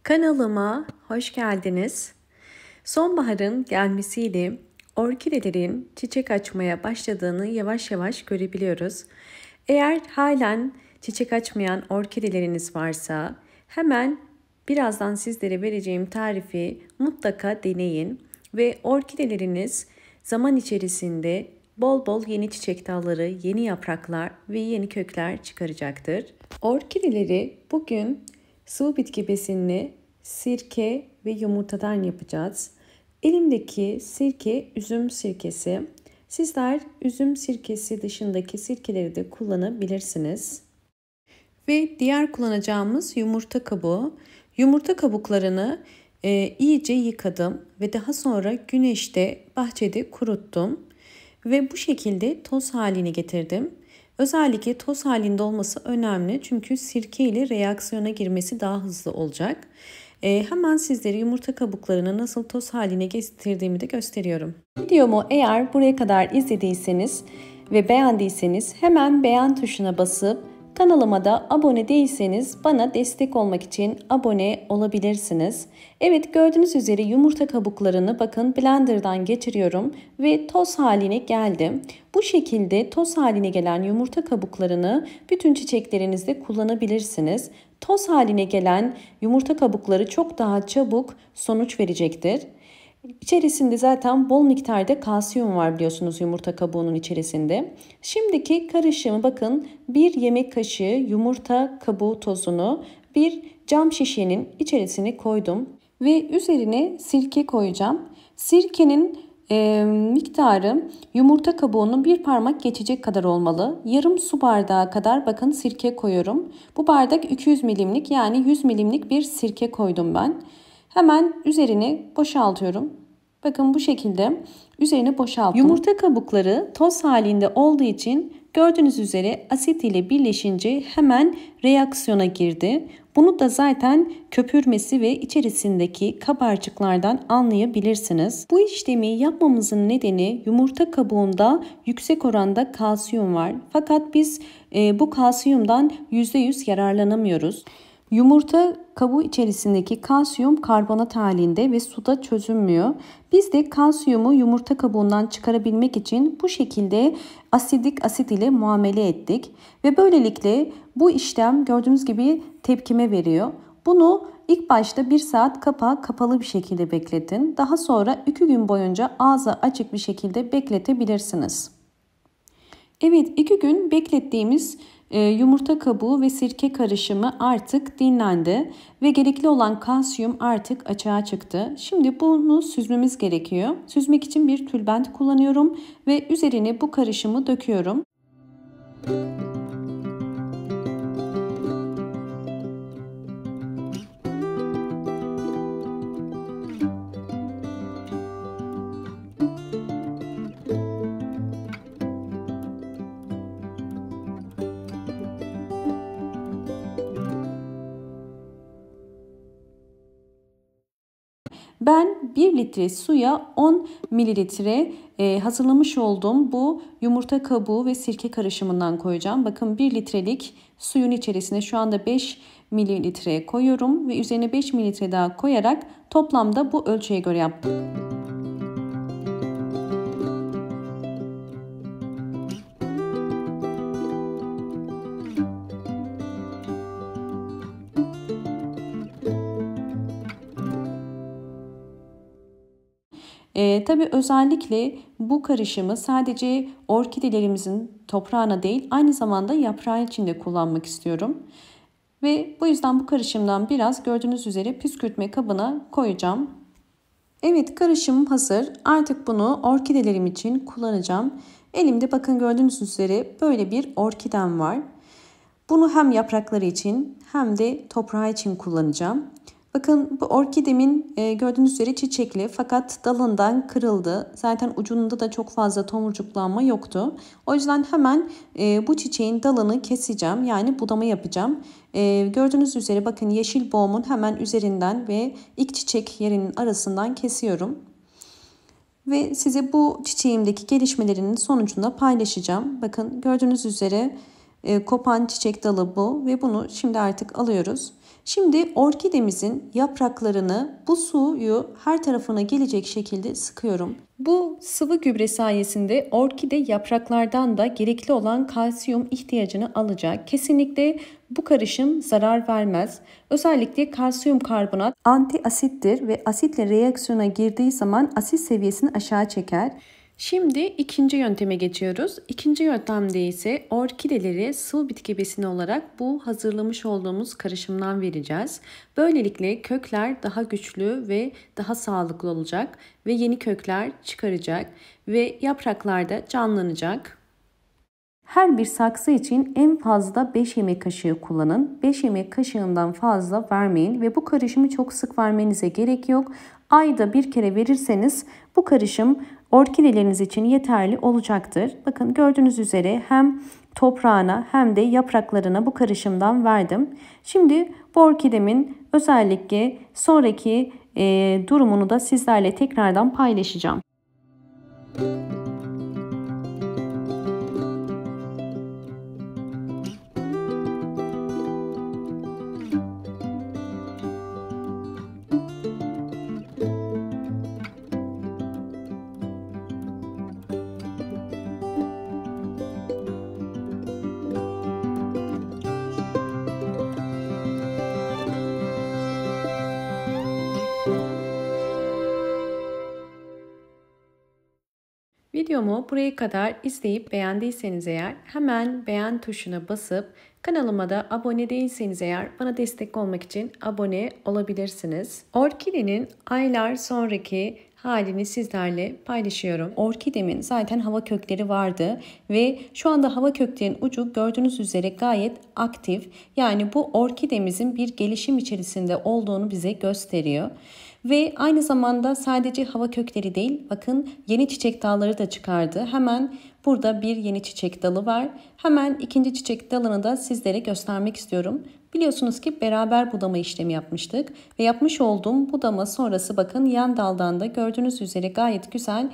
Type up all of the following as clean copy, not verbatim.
Kanalıma hoş geldiniz. Sonbaharın gelmesiyle orkidelerin çiçek açmaya başladığını yavaş yavaş görebiliyoruz. Eğer halen çiçek açmayan orkideleriniz varsa hemen birazdan sizlere vereceğim tarifi mutlaka deneyin ve orkideleriniz zaman içerisinde bol bol yeni çiçek dalları, yeni yapraklar ve yeni kökler çıkaracaktır. Orkideleri bugün sıvı bitki besinli sirke ve yumurtadan yapacağız. Elimdeki sirke üzüm sirkesi. Sizler üzüm sirkesi dışındaki sirkeleri de kullanabilirsiniz. Ve diğer kullanacağımız yumurta kabuğu. Yumurta kabuklarını iyice yıkadım ve daha sonra güneşte bahçede kuruttum. Ve bu şekilde toz haline getirdim. Özellikle toz halinde olması önemli çünkü sirke ile reaksiyona girmesi daha hızlı olacak. Hemen sizlere yumurta kabuklarını nasıl toz haline getirdiğimi de gösteriyorum. Videomu eğer buraya kadar izlediyseniz ve beğendiyseniz hemen beğen tuşuna basıp kanalıma da abone değilseniz bana destek olmak için abone olabilirsiniz. Evet, gördüğünüz üzere yumurta kabuklarını bakın blenderdan geçiriyorum ve toz haline geldi. Bu şekilde toz haline gelen yumurta kabuklarını bütün çiçeklerinizde kullanabilirsiniz. Toz haline gelen yumurta kabukları çok daha çabuk sonuç verecektir. İçerisinde zaten bol miktarda kalsiyum var biliyorsunuz yumurta kabuğunun içerisinde. Şimdiki karışımı bakın, bir yemek kaşığı yumurta kabuğu tozunu bir cam şişenin içerisine koydum. Ve üzerine sirke koyacağım. Sirkenin miktarı yumurta kabuğunun bir parmak geçecek kadar olmalı. Yarım su bardağı kadar bakın sirke koyuyorum. Bu bardak 200 milimlik yani 100 milimlik bir sirke koydum ben. Hemen üzerine boşaltıyorum. Bakın bu şekilde üzerine boşalttım. Yumurta kabukları toz halinde olduğu için gördüğünüz üzere asit ile birleşince hemen reaksiyona girdi. Bunu da zaten köpürmesi ve içerisindeki kabarcıklardan anlayabilirsiniz. Bu işlemi yapmamızın nedeni yumurta kabuğunda yüksek oranda kalsiyum var. Fakat biz bu kalsiyumdan %100 yararlanamıyoruz. Yumurta kabuğu içerisindeki kalsiyum karbonat halinde ve suda çözünmüyor. Biz de kalsiyumu yumurta kabuğundan çıkarabilmek için bu şekilde asidik asit ile muamele ettik. Ve böylelikle bu işlem gördüğünüz gibi tepkime veriyor. Bunu ilk başta 1 saat kapağı kapalı bir şekilde bekletin. Daha sonra 2 gün boyunca ağzı açık bir şekilde bekletebilirsiniz. Evet, 2 gün beklettiğimiz yumurta kabuğu ve sirke karışımı artık dinlendi ve gerekli olan kalsiyum artık açığa çıktı. Şimdi bunu süzmemiz gerekiyor. Süzmek için bir tülbent kullanıyorum ve üzerine bu karışımı döküyorum. Ben 1 litre suya 10 mililitre hazırlamış olduğum bu yumurta kabuğu ve sirke karışımından koyacağım. Bakın 1 litrelik suyun içerisine şu anda 5 mililitre koyuyorum ve üzerine 5 mililitre daha koyarak toplamda bu ölçüye göre yaptım. Tabii özellikle bu karışımı sadece orkidelerimizin toprağına değil aynı zamanda yaprağı için de kullanmak istiyorum. Ve bu yüzden bu karışımdan biraz gördüğünüz üzere püskürtme kabına koyacağım. Evet, karışımım hazır. Artık bunu orkidelerim için kullanacağım. Elimde bakın gördüğünüz üzere böyle bir orkidem var. Bunu hem yaprakları için hem de toprağı için kullanacağım. Bakın bu orkidemin gördüğünüz üzere çiçekli fakat dalından kırıldı. Zaten ucunda da çok fazla tomurcuklanma yoktu. O yüzden hemen bu çiçeğin dalını keseceğim. Yani budama yapacağım. Gördüğünüz üzere bakın yeşil boğumun hemen üzerinden ve ilk çiçek yerinin arasından kesiyorum. Ve size bu çiçeğimdeki gelişmelerinin sonucunda paylaşacağım. Bakın gördüğünüz üzere kopan çiçek dalı bu ve bunu şimdi artık alıyoruz. Şimdi orkidemizin yapraklarını bu suyu her tarafına gelecek şekilde sıkıyorum. Bu sıvı gübre sayesinde orkide yapraklardan da gerekli olan kalsiyum ihtiyacını alacak. Kesinlikle bu karışım zarar vermez. Özellikle kalsiyum karbonat anti asittir ve asitle reaksiyona girdiği zaman asit seviyesini aşağı çeker. Şimdi ikinci yönteme geçiyoruz. İkinci yöntemde ise orkideleri sıvı bitki besini olarak bu hazırlamış olduğumuz karışımdan vereceğiz. Böylelikle kökler daha güçlü ve daha sağlıklı olacak ve yeni kökler çıkaracak ve yapraklar da canlanacak. Her bir saksı için en fazla 5 yemek kaşığı kullanın. 5 yemek kaşığından fazla vermeyin ve bu karışımı çok sık vermenize gerek yok. Ayda bir kere verirseniz bu karışım orkideleriniz için yeterli olacaktır. Bakın gördüğünüz üzere hem toprağına hem de yapraklarına bu karışımdan verdim. Şimdi bu orkidemin özellikle sonraki durumunu da sizlerle tekrardan paylaşacağım. Videomu buraya kadar izleyip beğendiyseniz eğer hemen beğen tuşuna basıp kanalıma da abone değilseniz eğer bana destek olmak için abone olabilirsiniz. Orkidenin aylar sonraki halini sizlerle paylaşıyorum. Orkidemin zaten hava kökleri vardı ve şu anda hava köklerinin ucu gördüğünüz üzere gayet aktif. Yani bu orkidemizin bir gelişim içerisinde olduğunu bize gösteriyor. Ve aynı zamanda sadece hava kökleri değil, bakın yeni çiçek dalları da çıkardı. Hemen burada bir yeni çiçek dalı var. Hemen ikinci çiçek dalını da sizlere göstermek istiyorum. Biliyorsunuz ki beraber budama işlemi yapmıştık ve yapmış olduğum budama sonrası bakın yan daldan da gördüğünüz üzere gayet güzel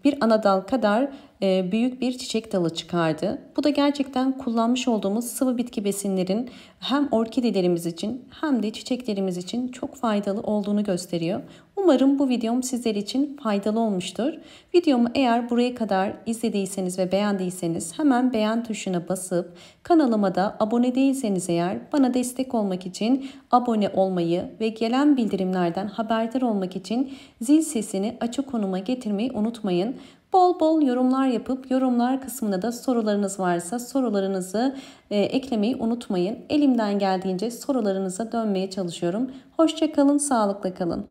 bir ana dal kadar büyük bir çiçek dalı çıkardı. Bu da gerçekten kullanmış olduğumuz sıvı bitki besinlerin hem orkidelerimiz için hem de çiçeklerimiz için çok faydalı olduğunu gösteriyor. Umarım bu videom sizler için faydalı olmuştur. Videomu eğer buraya kadar izlediyseniz ve beğendiyseniz hemen beğen tuşuna basıp kanalıma da abone değilseniz eğer bana destek olmak için abone olmayı ve gelen bildirimlerden haberdar olmak için zil sesini açık konuma getirmeyi unutmayın. Bol bol yorumlar yapıp yorumlar kısmına da sorularınız varsa sorularınızı eklemeyi unutmayın. Elimden geldiğince sorularınıza dönmeye çalışıyorum. Hoşça kalın, sağlıkla kalın.